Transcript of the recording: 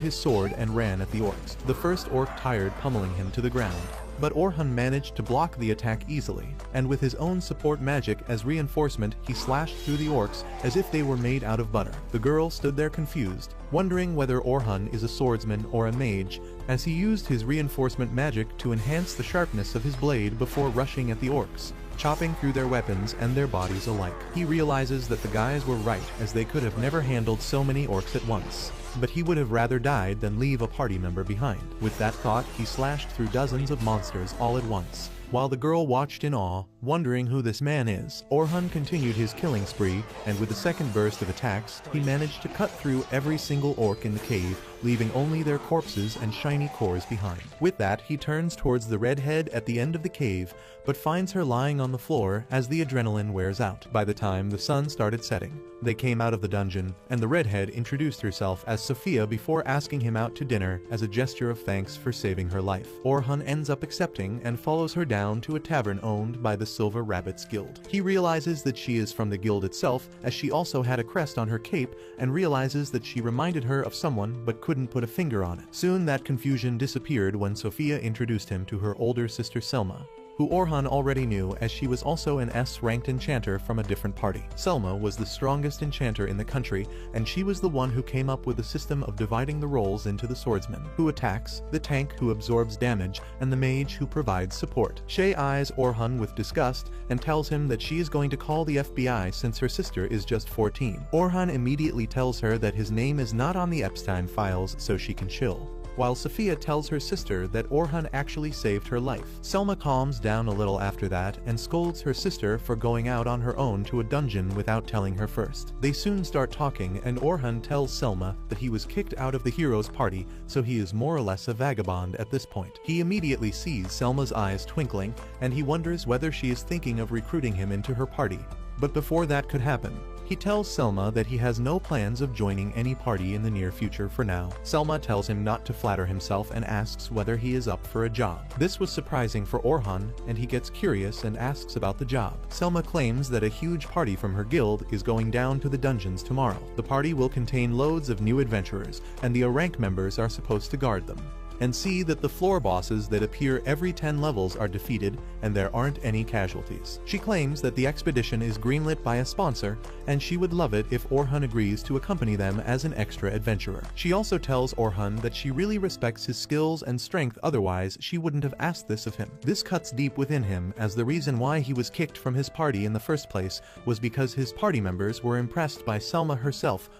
his sword and ran at the orcs. The first orc tired pummeling him to the ground, but Orhun managed to block the attack easily, and with his own support magic as reinforcement he slashed through the orcs as if they were made out of butter. The girl stood there confused, wondering whether Orhun is a swordsman or a mage, as he used his reinforcement magic to enhance the sharpness of his blade before rushing at the orcs, chopping through their weapons and their bodies alike. He realizes that the guys were right, as they could have never handled so many orcs at once, but he would have rather died than leave a party member behind. With that thought, he slashed through dozens of monsters all at once. While the girl watched in awe, wondering who this man is, Orhun continued his killing spree, and with the second burst of attacks, he managed to cut through every single orc in the cave, leaving only their corpses and shiny cores behind. With that, he turns towards the redhead at the end of the cave, but finds her lying on the floor as the adrenaline wears out. By the time the sun started setting, they came out of the dungeon, and the redhead introduced herself as Sophia before asking him out to dinner as a gesture of thanks for saving her life. Orhun ends up accepting and follows her down to a tavern owned by the Silver Rabbits Guild. He realizes that she is from the guild itself, as she also had a crest on her cape, and realizes that she reminded her of someone but couldn't put a finger on it. Soon that confusion disappeared when Sophia introduced him to her older sister Selma, who Orhun already knew, as she was also an S-ranked enchanter from a different party. Selma was the strongest enchanter in the country, and she was the one who came up with the system of dividing the roles into the swordsman, who attacks, the tank who absorbs damage, and the mage who provides support. Shay eyes Orhun with disgust and tells him that she is going to call the FBI since her sister is just 14. Orhun immediately tells her that his name is not on the Epstein files, so she can chill, while Sophia tells her sister that Orhun actually saved her life. Selma calms down a little after that and scolds her sister for going out on her own to a dungeon without telling her first. They soon start talking, and Orhun tells Selma that he was kicked out of the heroes' party, so he is more or less a vagabond at this point. He immediately sees Selma's eyes twinkling, and he wonders whether she is thinking of recruiting him into her party. But before that could happen, he tells Selma that he has no plans of joining any party in the near future for now. Selma tells him not to flatter himself and asks whether he is up for a job. This was surprising for Orhun, and he gets curious and asks about the job. Selma claims that a huge party from her guild is going down to the dungeons tomorrow. The party will contain loads of new adventurers, and the rank members are supposed to guard them and see that the floor bosses that appear every 10 levels are defeated and there aren't any casualties. She claims that the expedition is greenlit by a sponsor, and she would love it if Orhun agrees to accompany them as an extra adventurer. She also tells Orhun that she really respects his skills and strength, otherwise she wouldn't have asked this of him. This cuts deep within him, as the reason why he was kicked from his party in the first place was because his party members were impressed by Selma herself